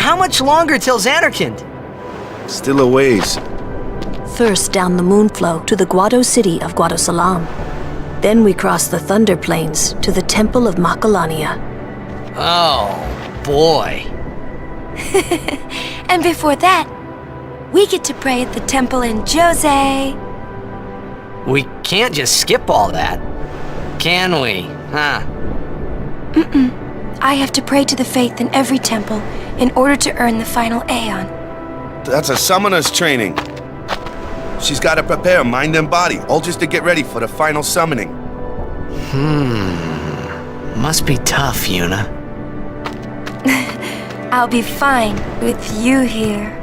how much longer till Xanarkand? Still a ways. First down the moonflow to the Guado city of Guadosalam. Then we cross the Thunder Plains to the Temple of Macalania. Oh, boy. And before that, we get to pray at the temple in Djose. We can't just skip all that, can we? Huh? I have to pray to the faith in every temple in order to earn the final Aeon. That's a summoner's training. She's got to prepare mind and body, all just to get ready for the final summoning. Must be tough, Yuna. I'll be fine with you here.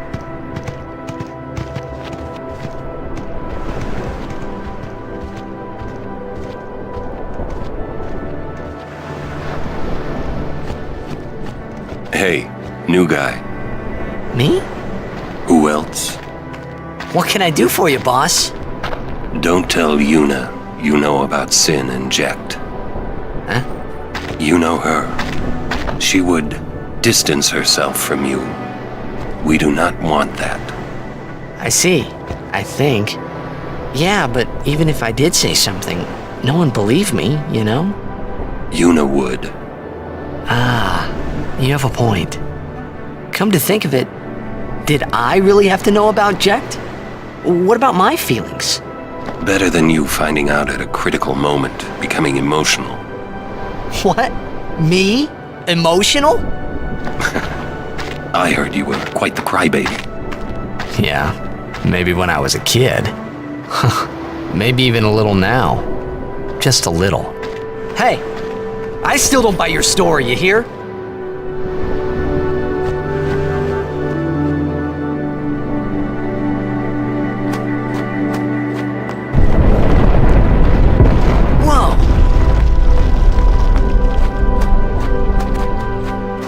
Hey, new guy. Me? Who else? What can I do for you, boss? Don't tell Yuna you know about Sin and Jekt. Huh? You know her. She would distance herself from you. We do not want that. I see. I think. Yeah, but even if I did say something, no one believed me, you know? Yuna would. Ah, you have a point. Come to think of it, did I really have to know about Jekt? What about my feelings? Better than you finding out at a critical moment, becoming emotional. What? Me? Emotional? I heard you were quite the crybaby. Yeah, maybe when I was a kid. Maybe even a little now. Just a little. Hey, I still don't buy your story, you hear? Whoa!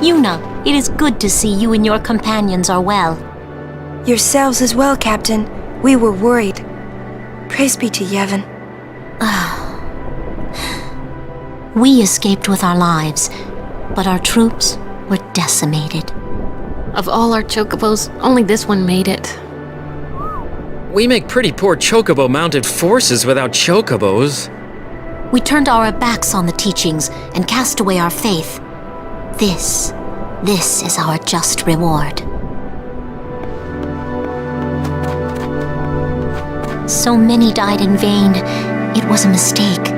Yuna, it is good to see you and your companions are well. Yourselves as well, Captain. We were worried. Praise be to Yevon. We escaped with our lives, but our troops were decimated. Of all our chocobos, only this one made it. We make pretty poor chocobo-mounted forces without chocobos. We turned our backs on the teachings and cast away our faith. This is our just reward. So many died in vain. It was a mistake.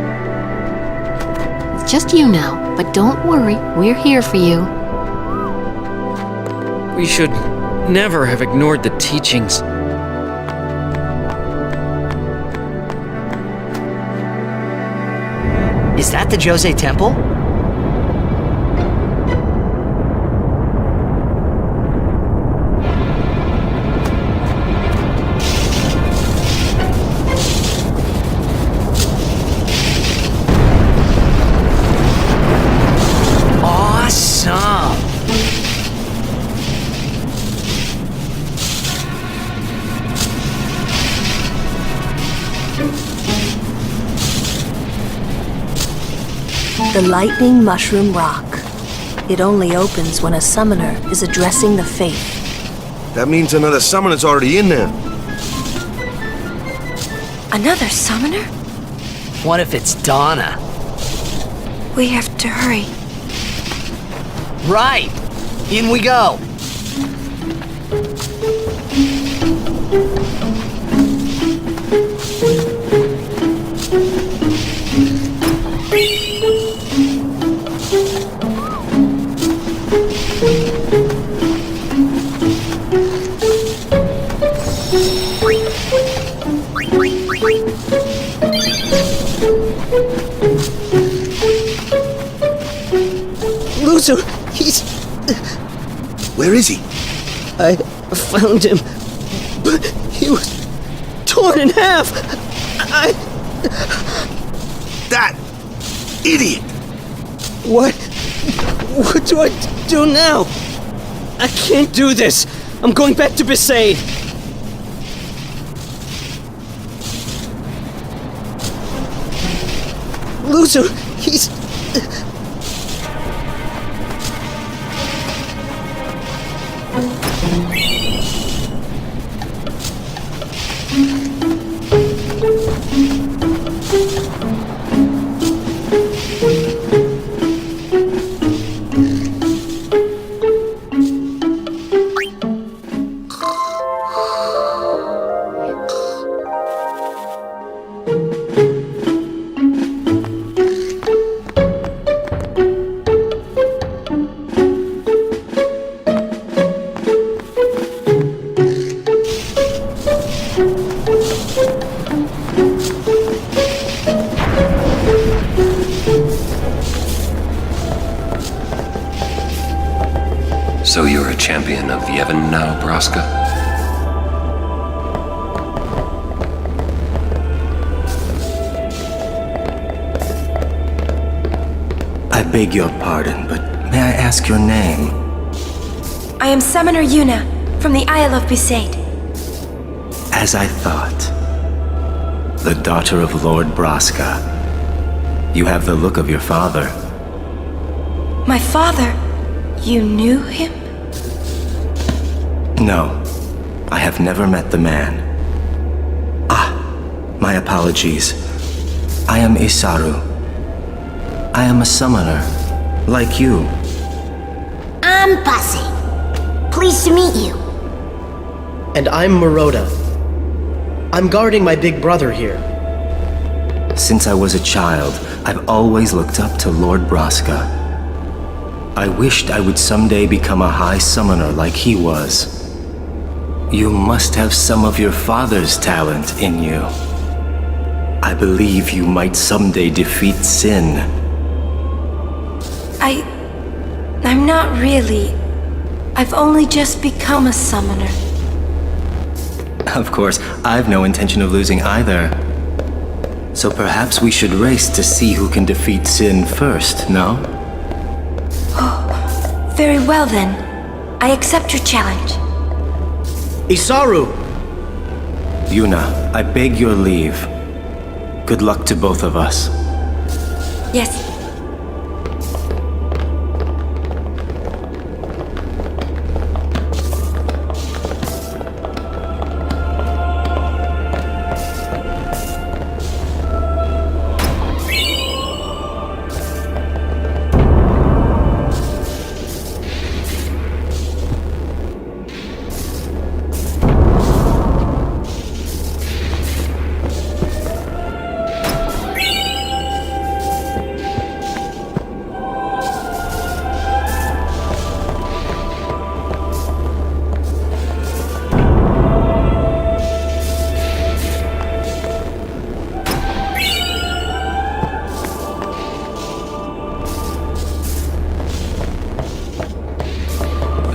It's just you now, but don't worry, we're here for you. We should never have ignored the teachings. Is that the Djose Temple? The Lightning Mushroom Rock. It only opens when a summoner is addressing the faith. That means another summoner's already in there. Another summoner? What if it's Donna? We have to hurry. Right! In we go! Loser! He's... Where is he? I found him, but he was torn in half. That idiot! What do I do now? I can't do this. I'm going back to Besaid. Loser, he's... So you're a champion of Yevon now, Braska? I beg your pardon, but may I ask your name? I am Summoner Yuna, from the Isle of Besaid. As I thought. The daughter of Lord Braska. You have the look of your father. My father? You knew him? No, I have never met the man. Ah, my apologies. I am Isaru. I am a summoner, like you. I'm Bussy. Pleased to meet you. And I'm Maroda. I'm guarding my big brother here. Since I was a child, I've always looked up to Lord Braska. I wished I would someday become a high summoner like he was. You must have some of your father's talent in you. I believe you might someday defeat sin. I'm not really. I've only just become a summoner. Of course, I've no intention of losing either. So perhaps we should race to see who can defeat sin first, no? Very well then. I accept your challenge. Isaru! Yuna, I beg your leave. Good luck to both of us. Yes.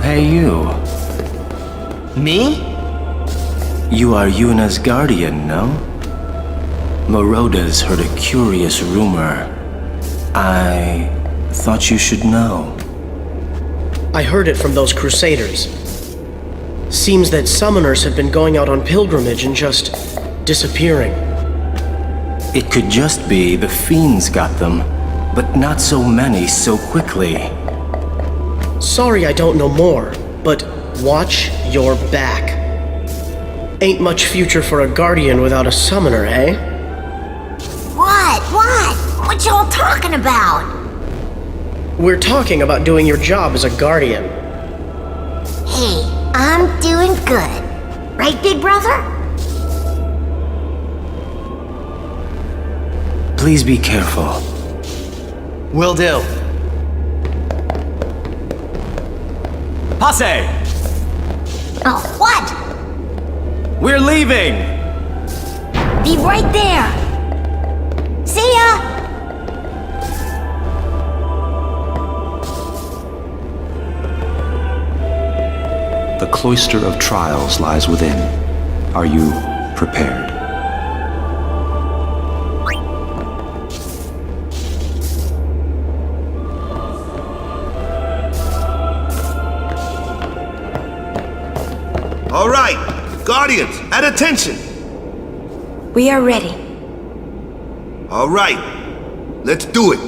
Hey, you. Me? You are Yuna's guardian, no? Maroda's heard a curious rumor. I thought you should know. I heard it from those crusaders. Seems that summoners have been going out on pilgrimage and just disappearing. It could just be the fiends got them, but not so many so quickly. Sorry I don't know more, but watch your back. Ain't much future for a guardian without a summoner, eh? What? What y'all talking about? We're talking about doing your job as a guardian. Hey, I'm doing good. Right, big brother? Please be careful. Will do. Passe! Oh, what? We're leaving! Be right there. See ya! The cloister of trials lies within. Are you prepared? All right, Guardians, at attention. We are ready. All right, let's do it.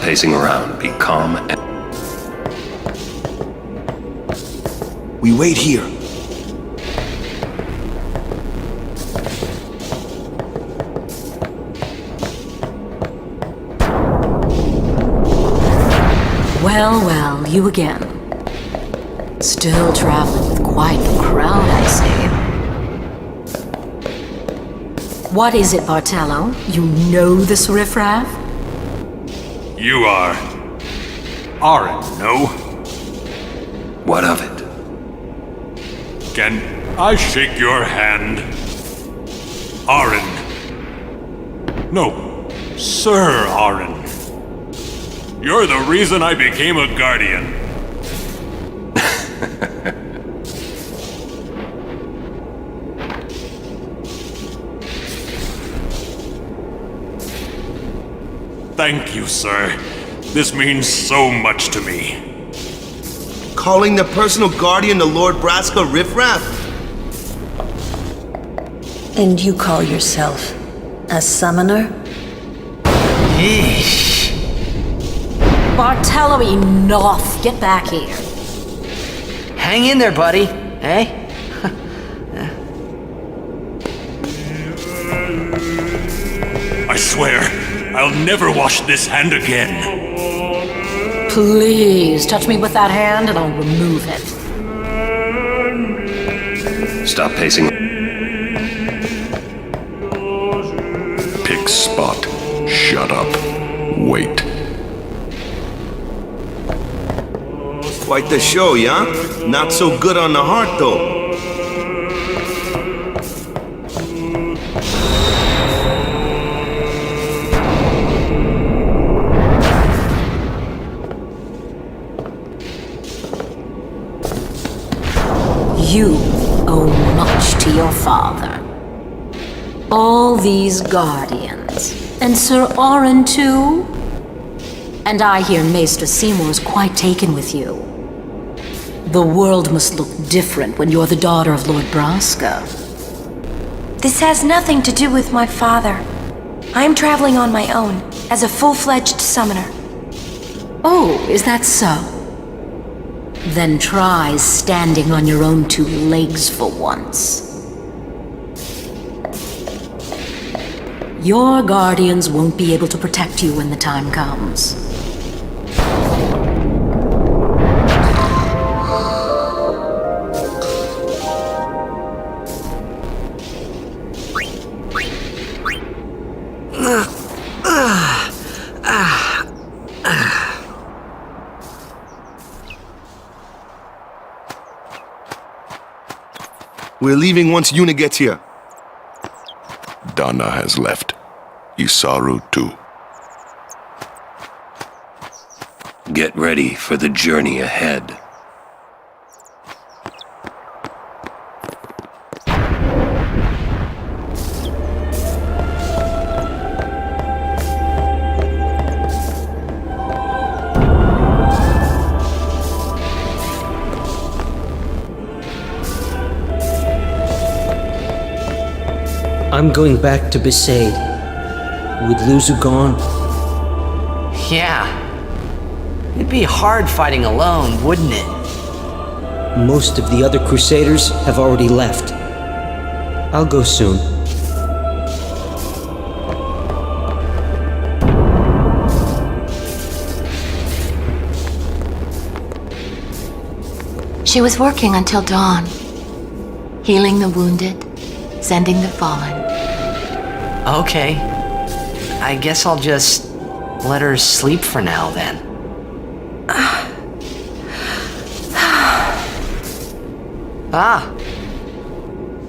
pacing around. Be calm and... We wait here. Well, well, you again. Still traveling with quite the crowd, I say. What is it, Bartello? You know this riffraff? You are... Aren't, no? What of it? Can I shake your hand? Aren. No, Sir Aren. You're the reason I became a guardian. Thank you, sir. This means so much to me. Calling the personal guardian the Lord Braska riffraff? And you call yourself a summoner? Yeesh. Bartello, enough! Get back here. Hang in there, buddy. Hey? I swear, I'll never wash this hand again. Please, touch me with that hand and I'll remove it. Stop pacing. Pick spot. Shut up. Wait. Quite the show, yeah? Not so good on the heart, though. You owe much to your father. All these guardians. And Sir Aren too? And I hear Maester Seymour's quite taken with you. The world must look different when you're the daughter of Lord Braska. This has nothing to do with my father. I'm traveling on my own, as a full-fledged summoner. Oh, is that so? Then try standing on your own two legs for once. Your guardians won't be able to protect you when the time comes. We're leaving once Yuna gets here. Dana has left. Isaru too. Get ready for the journey ahead. I'm going back to Besaid. With Luzu gone. Yeah. It'd be hard fighting alone, wouldn't it? Most of the other Crusaders have already left. I'll go soon. She was working until dawn, healing the wounded, sending the fallen. Okay. I guess I'll just let her sleep for now, then. Ah!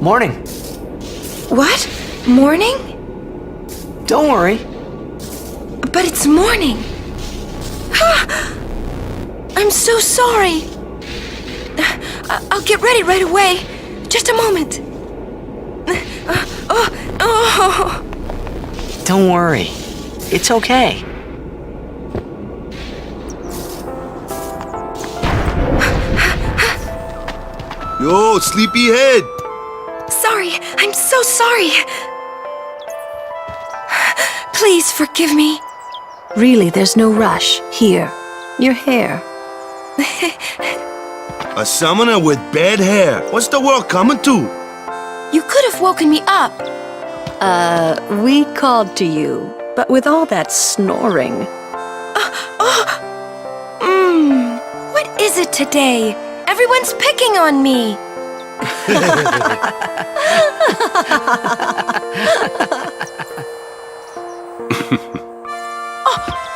Morning. What? Morning? Don't worry. But it's morning. I'm so sorry. I'll get ready right away. Just a moment. Don't worry. It's okay. Yo, sleepyhead! Sorry, I'm so sorry. Please forgive me. Really, there's no rush. Here, your hair. A summoner with bad hair. What's the world coming to? You could have woken me up. We called to you, but with all that snoring. What is it today? Everyone's picking on me.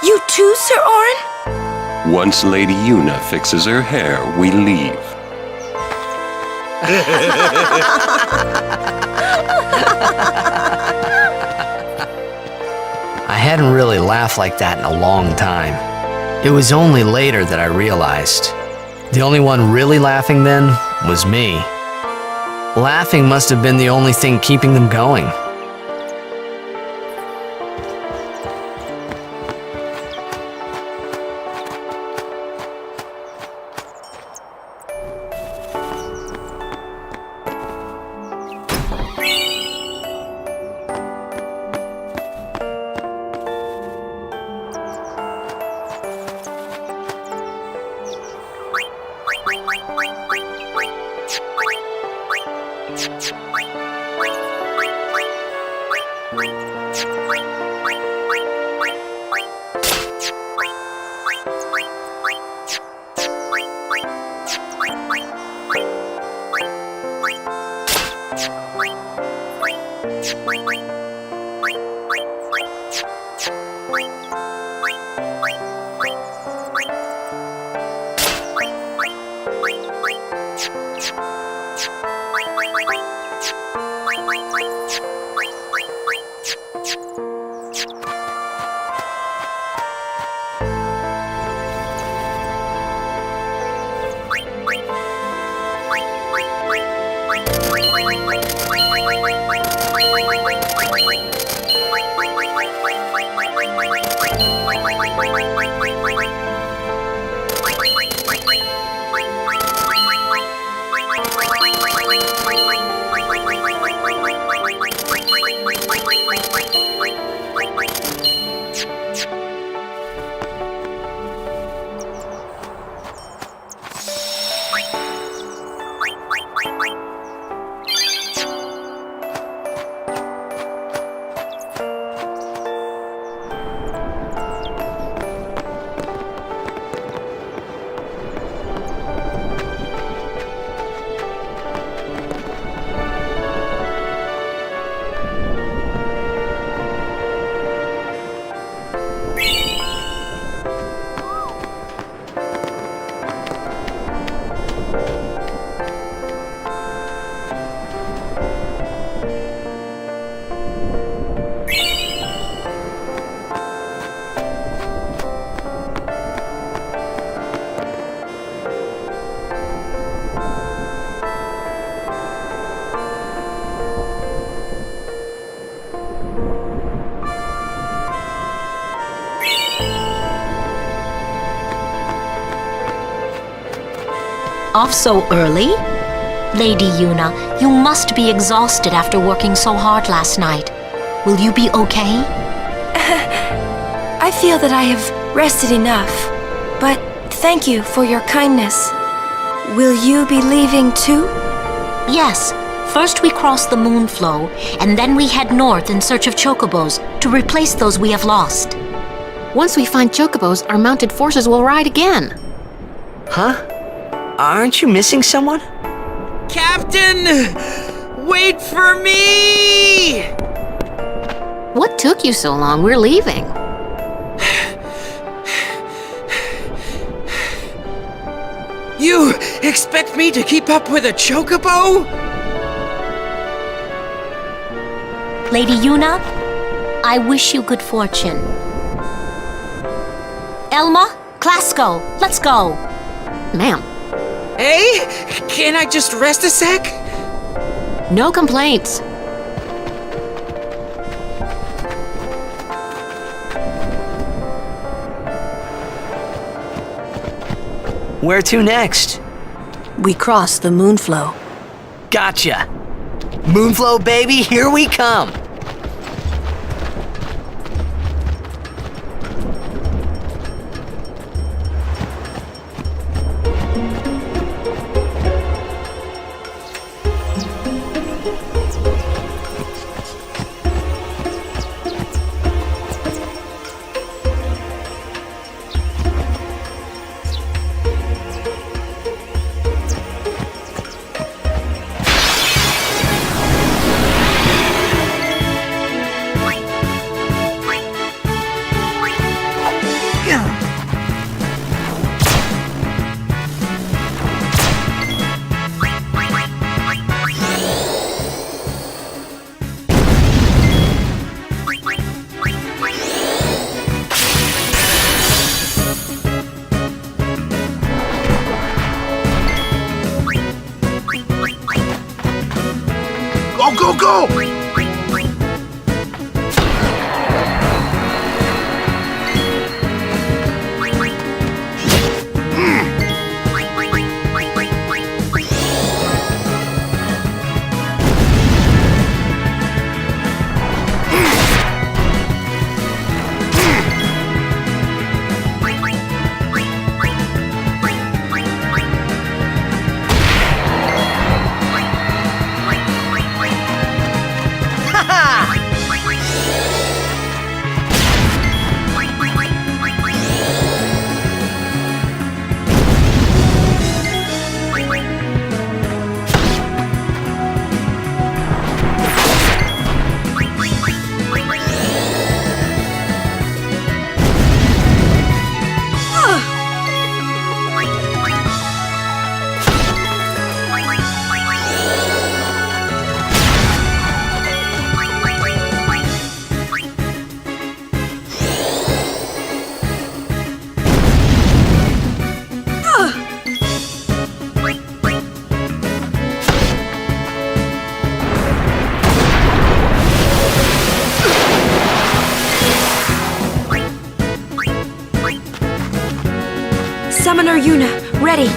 You too, Sir Orin? Once Lady Yuna fixes her hair, we leave. I hadn't really laughed like that in a long time. It was only later that I realized. The only one really laughing then was me. Laughing must have been the only thing keeping them going. Off so early? Lady Yuna, you must be exhausted after working so hard last night. Will you be okay? I feel that I have rested enough, but thank you for your kindness. Will you be leaving too? Yes. First we cross the Moonflow, and then we head north in search of chocobos to replace those we have lost. Once we find chocobos, our mounted forces will ride again. Huh? Aren't you missing someone? Captain! Wait for me! What took you so long? We're leaving. You expect me to keep up with a chocobo? Lady Yuna, I wish you good fortune. Elma, Clasco, let's go. Ma'am. Hey, can I just rest a sec? No complaints. Where to next? We cross the Moonflow. Gotcha. Moonflow, baby, here we come. go, go! Summoner Yuna, ready.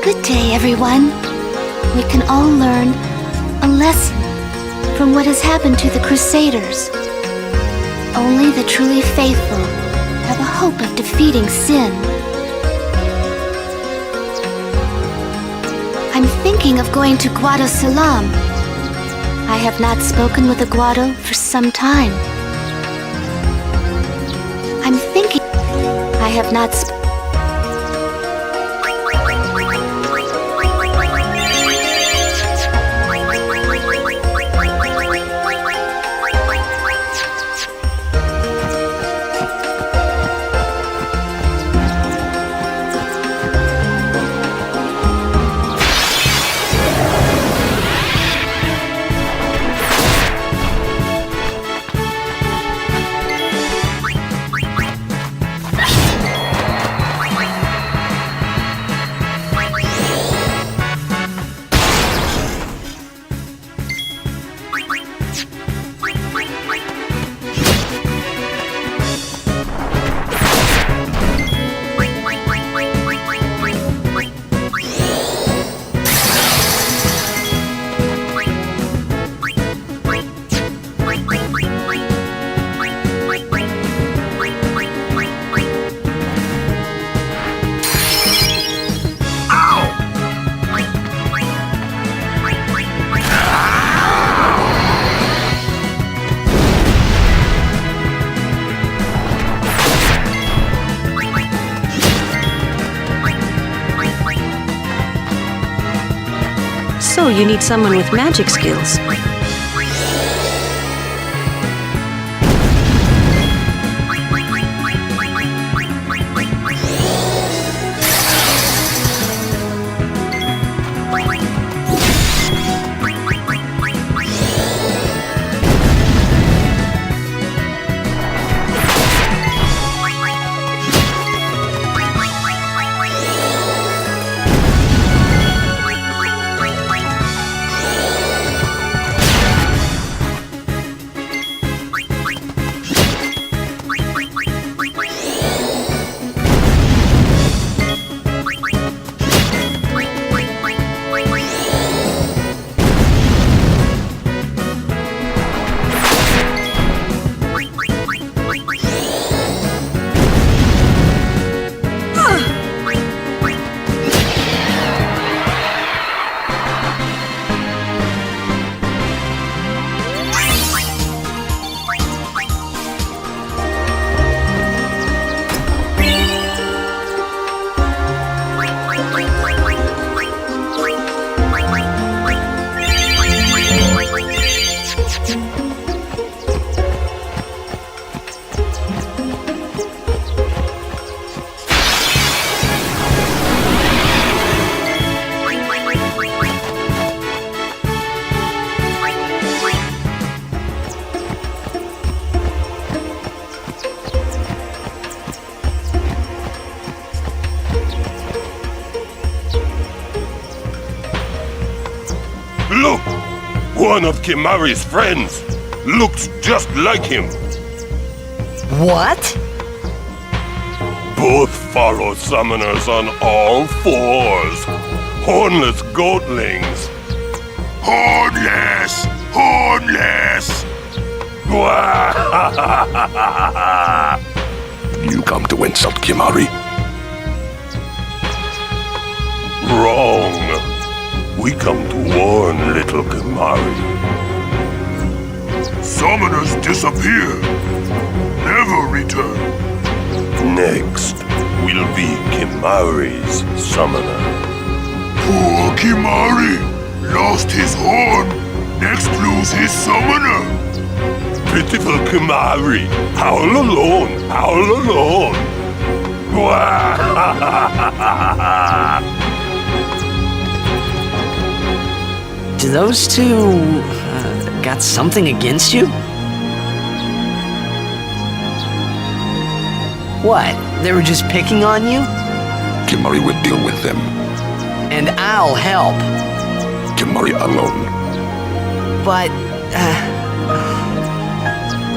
Good day, everyone. We can all learn a lesson from what has happened to the Crusaders. Only the truly faithful have a hope of defeating sin. I'm thinking of going to Guado Salam. I have not spoken with a Guado for some time. I'm thinking I have not spoken. So you need someone with magic skills. Look! One of Kimari's friends looks just like him. What? Both follow summoners on all fours. Hornless goatlings. Hornless! Hornless! You come to insult Kimari? Wrong. We come to warn little Kimari. Summoners disappear, never return. Next will be Kimari's summoner. Poor Kimari lost his horn, next lose his summoner. Pitiful Kimari, howl alone, howl alone. Do those two got something against you? What? They were just picking on you? Kimari will deal with them. And I'll help. Kimari alone. But,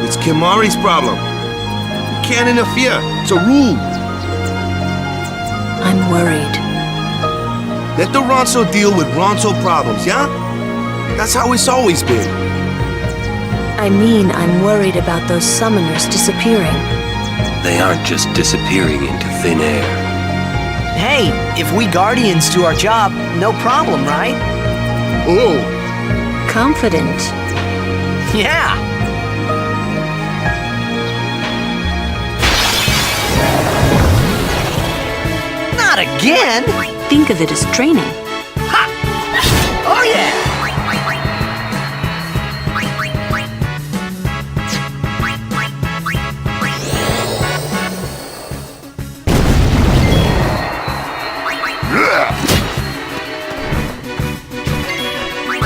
It's Kimari's problem. You can't interfere. It's a rule. I'm worried. Let the Ronso deal with Ronso problems, yeah? That's how it's always been. I mean, I'm worried about those summoners disappearing. They aren't just disappearing into thin air. hey, if we Guardians do our job, no problem, right? Oh. Confident. Yeah. Not again! Think of it as training. Ha! Oh yeah!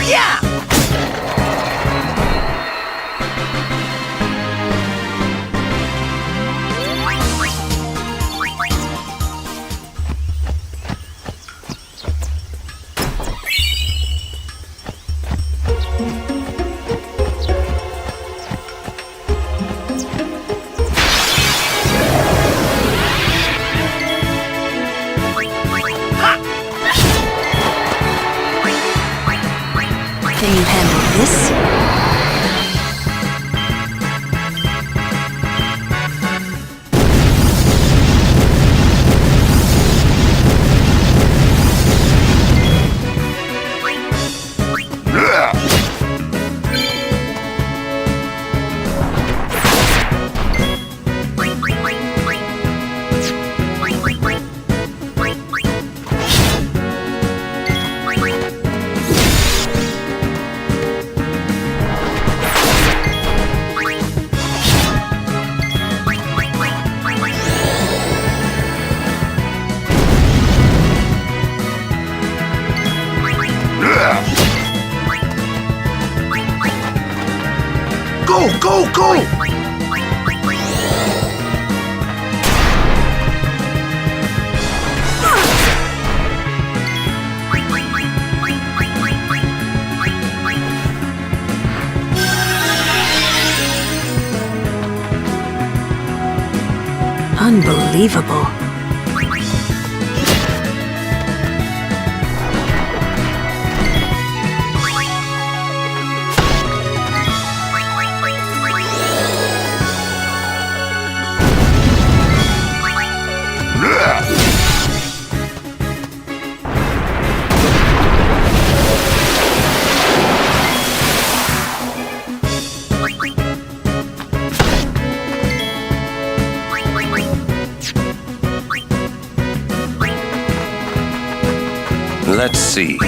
Yeah! go! Unbelievable. Let's see.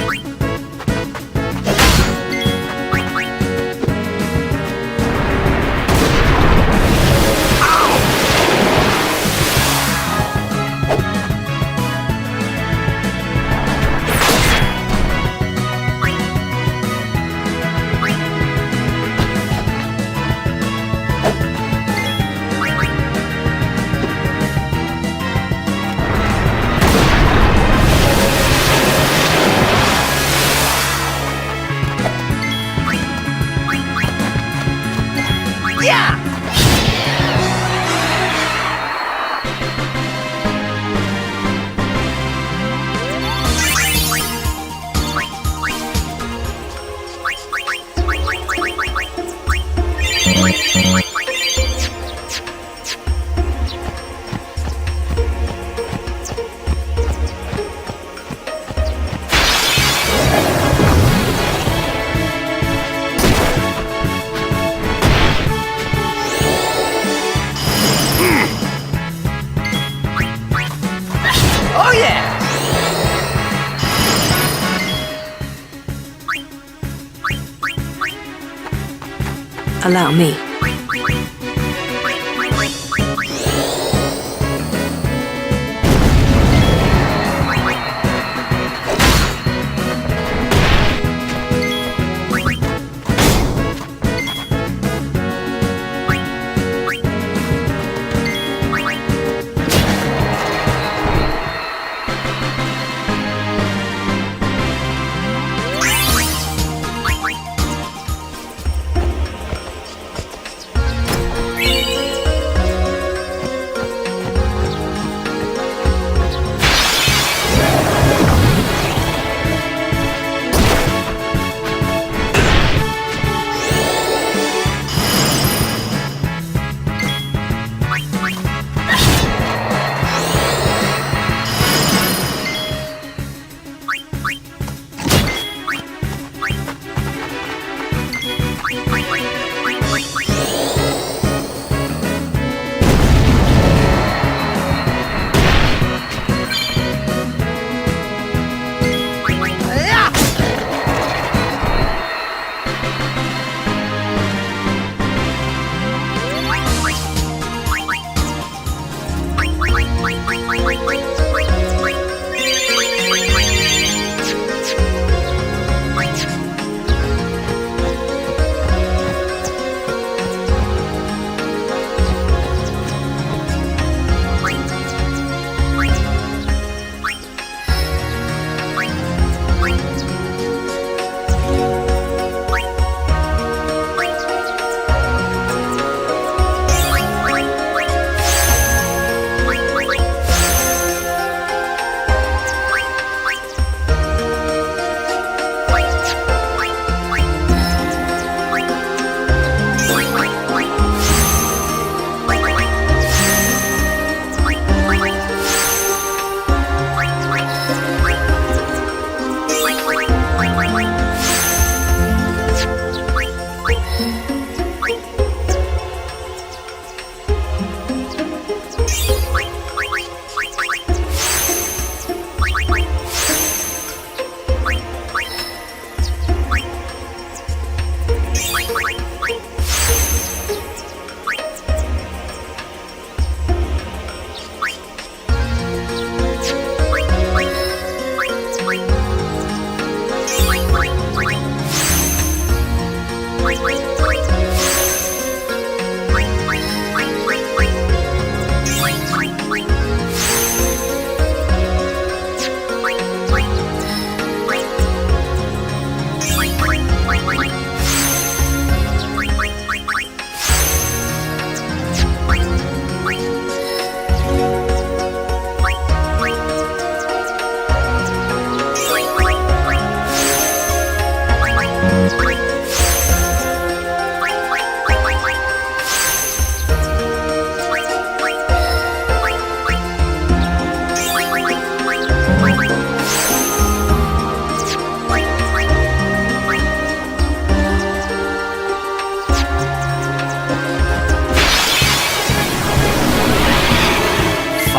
Allow me.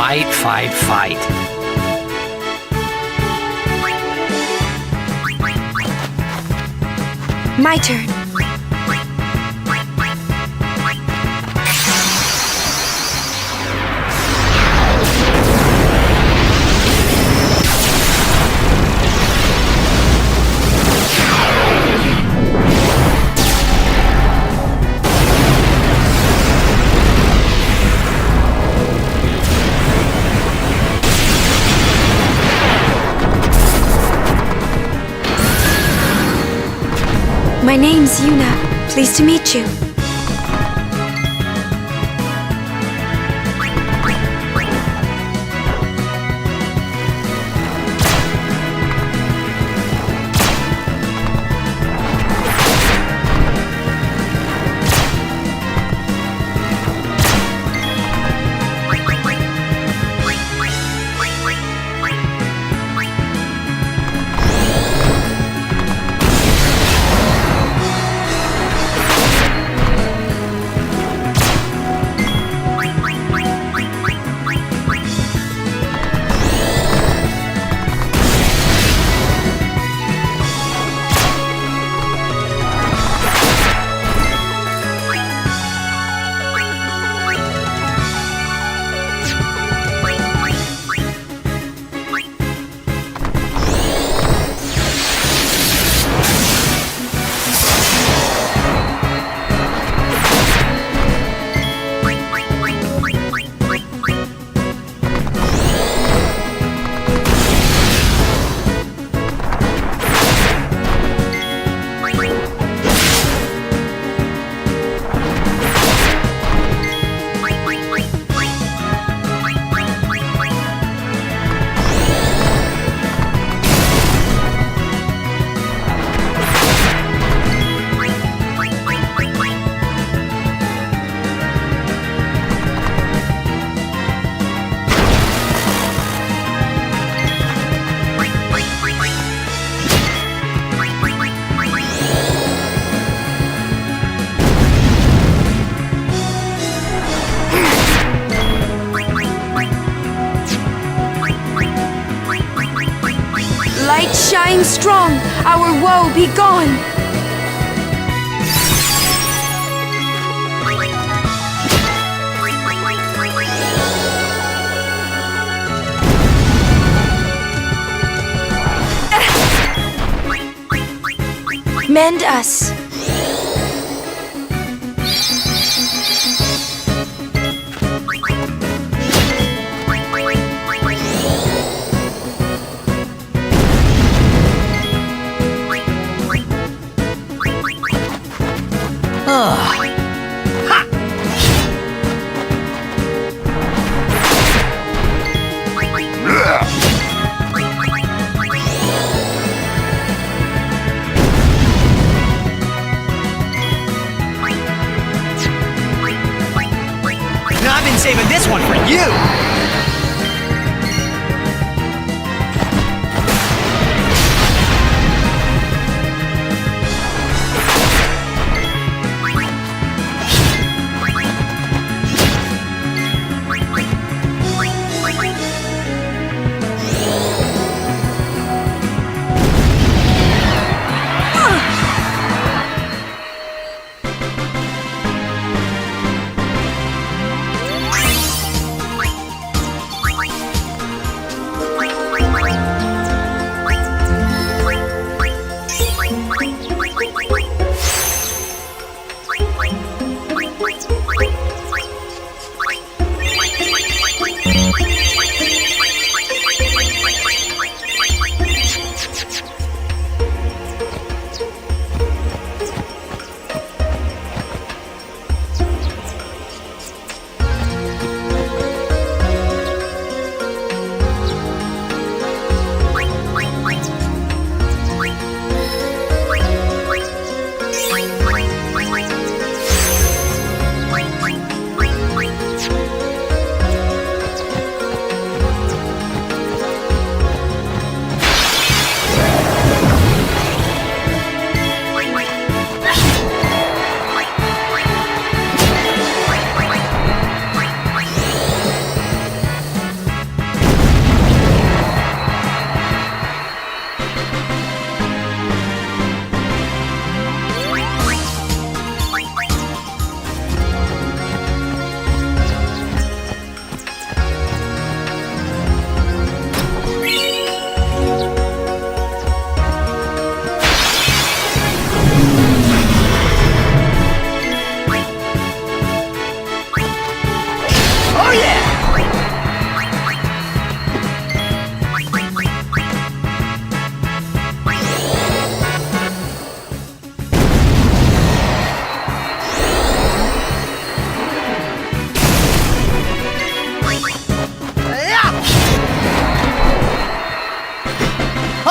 Fight, fight, fight. My turn. My name's Yuna. Pleased to meet you. Light shine strong, our woe be gone. Mend us.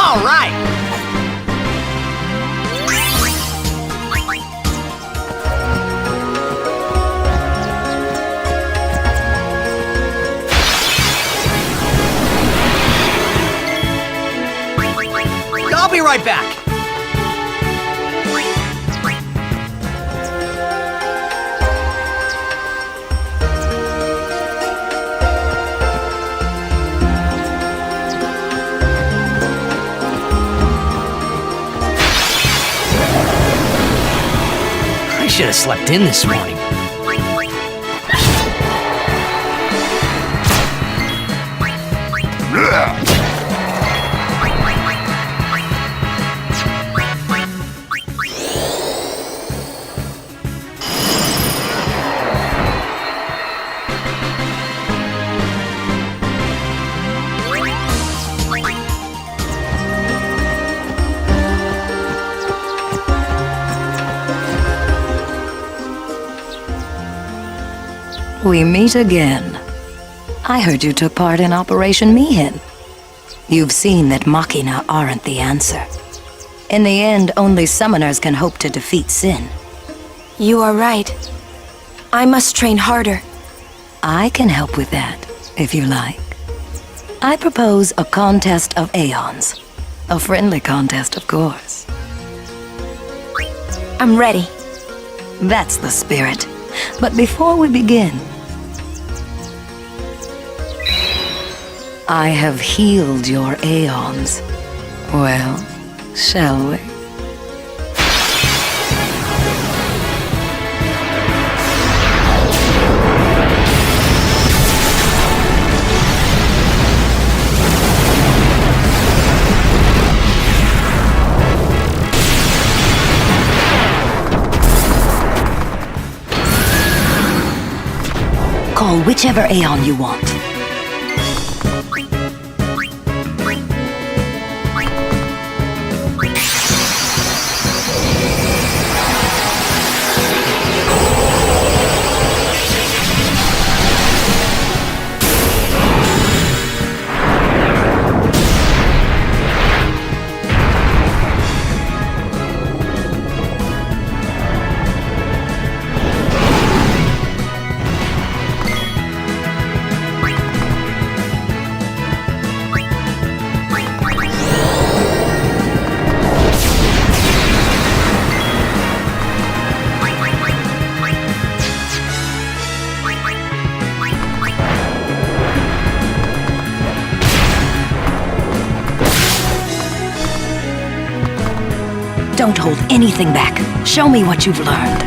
All right! I'll be right back. I should have slept in this morning. We meet again. I heard you took part in Operation Mihin. You've seen that Machina aren't the answer. In the end, only summoners can hope to defeat sin. You are right. I must train harder. I can help with that, if you like. I propose a contest of aeons. A friendly contest, of course. I'm ready. That's the spirit. But before we begin, I have healed your aeons. Well, shall we? Call whichever aeon you want. Don't hold anything back. Show me what you've learned.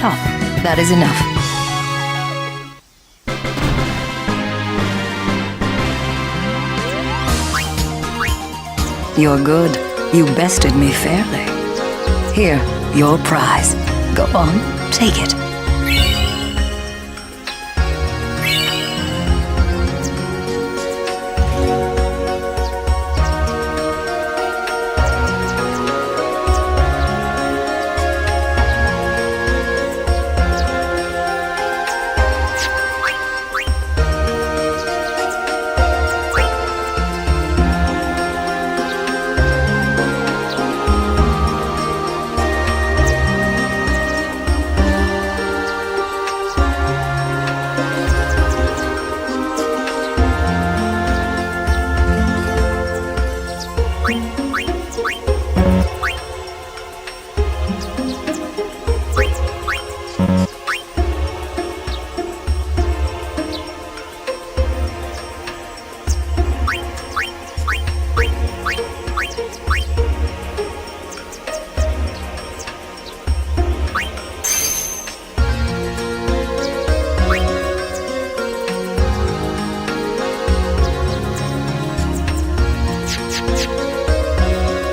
Stop. That is enough. You're good. You bested me fairly. Here, your prize. Go on, take it.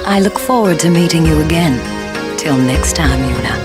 I look forward to meeting you again. Till next time, Yuna.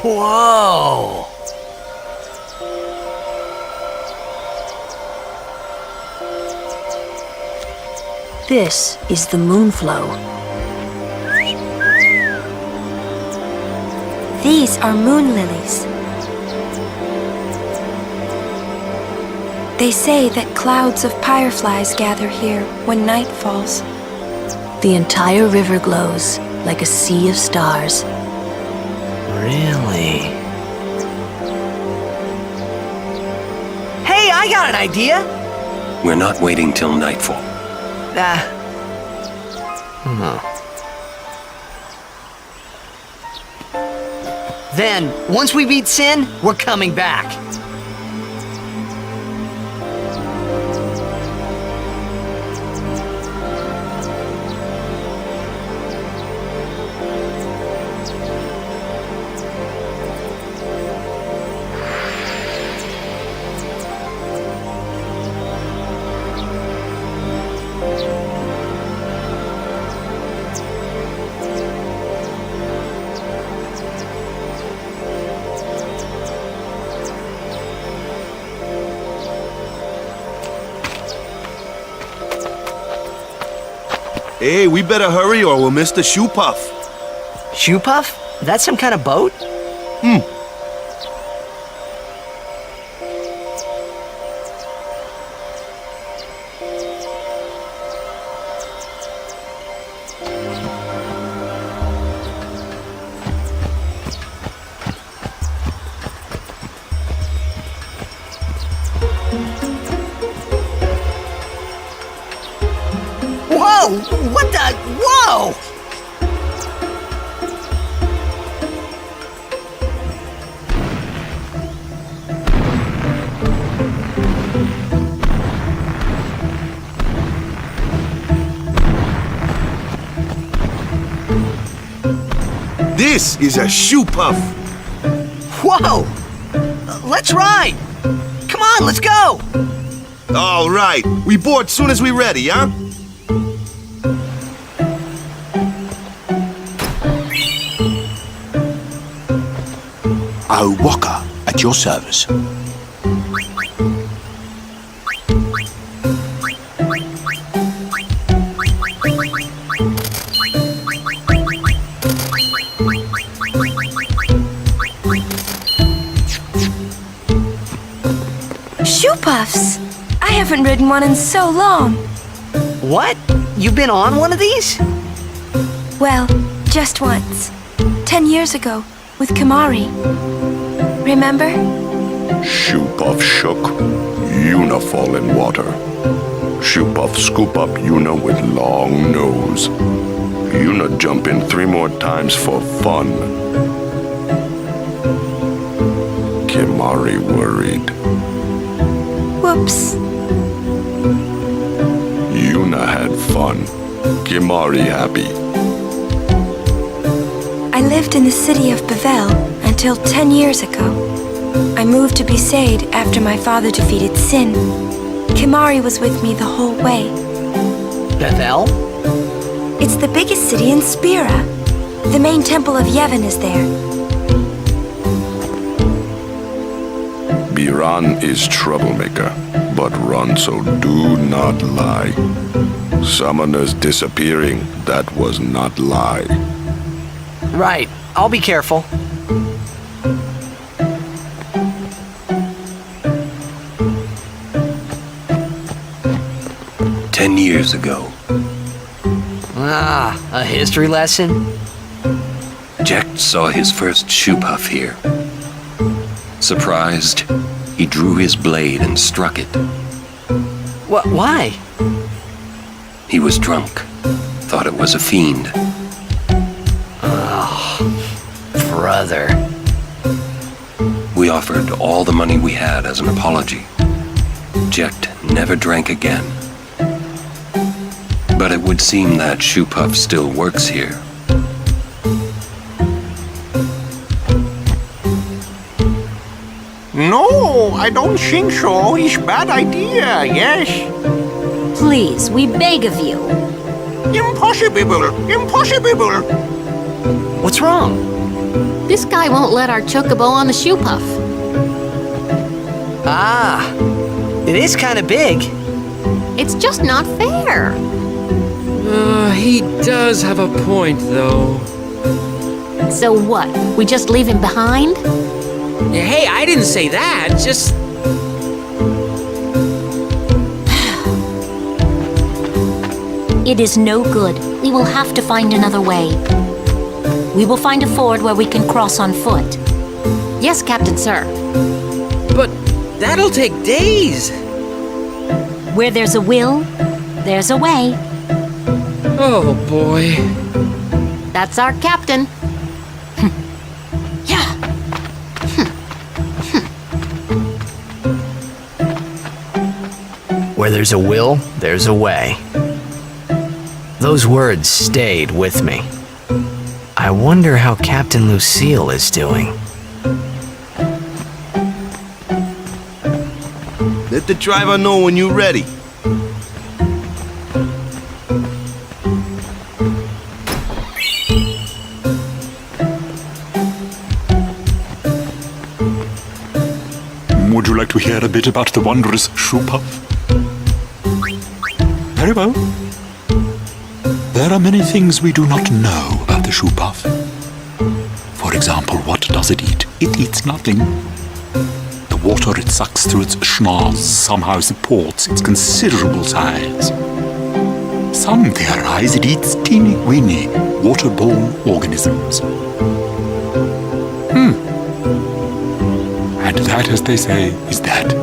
Whoa! This is the moonflow. These are moon lilies. They say that clouds of fireflies gather here when night falls. The entire river glows like a sea of stars. Really? Hey, I got an idea! We're not waiting till nightfall. Then, once we beat Sin, we're coming back. Hey, we better hurry or we'll miss the shoe puff. Shoe puff? That's some kind of boat? Whoa! What the? Whoa! This is a shoe puff. Whoa! Let's ride! Come on, let's go! All right. We board soon as we're ready, huh? Oh, Walker, at your service. Shoe puffs! I haven't ridden one in so long. What? You've been on one of these? Well, just once. 10 years ago, with Kimari. Remember? Shoe puff shook, Yuna fall in water. Shoe puff scoop up Yuna with long nose. Yuna jump in 3 more times for fun. Kimari worried. Whoops. Yuna had fun. Kimari happy. I lived in the city of Bevel until 10 years ago. I moved to Besaid after my father defeated Sin. Kimari was with me the whole way. Bevel? It's the biggest city in Spira. The main temple of Yevon is there. Biran is troublemaker, but run so do not lie. Summoners disappearing, that was not lie. Right. I'll be careful. "10 years ago." Ah, a history lesson? Jack saw his first shoe puff here. Surprised, he drew his blade and struck it. Why? He was drunk. Thought it was a fiend. Oh, brother. We offered all the money we had as an apology. Jecht never drank again. But it would seem that Shoe Puff still works here. No, I don't think so. It's bad idea, yes. Please, we beg of you. Impossible! Impossible! What's wrong? This guy won't let our chocobo on the shoe puff. Ah, it is kind of big. It's just not fair. He does have a point, though. So what? We just leave him behind? Hey, I didn't say that. Just... It is no good. We will have to find another way. We will find a ford where we can cross on foot. Yes, Captain Sir. But that'll take days. Where there's a will, there's a way. Oh, boy. That's our captain. Where there's a will, there's a way. Those words stayed with me. I wonder how Captain Lucille is doing. Let the driver know when you're ready. Would you like to hear a bit about the wondrous shoe puff? Very well. There are many things we do not know about the shoe puff. For example, what does it eat? It eats nothing. The water it sucks through its schnoz somehow supports its considerable size. Some theorize it eats teeny-weeny waterborne organisms. And that, as they say, is that.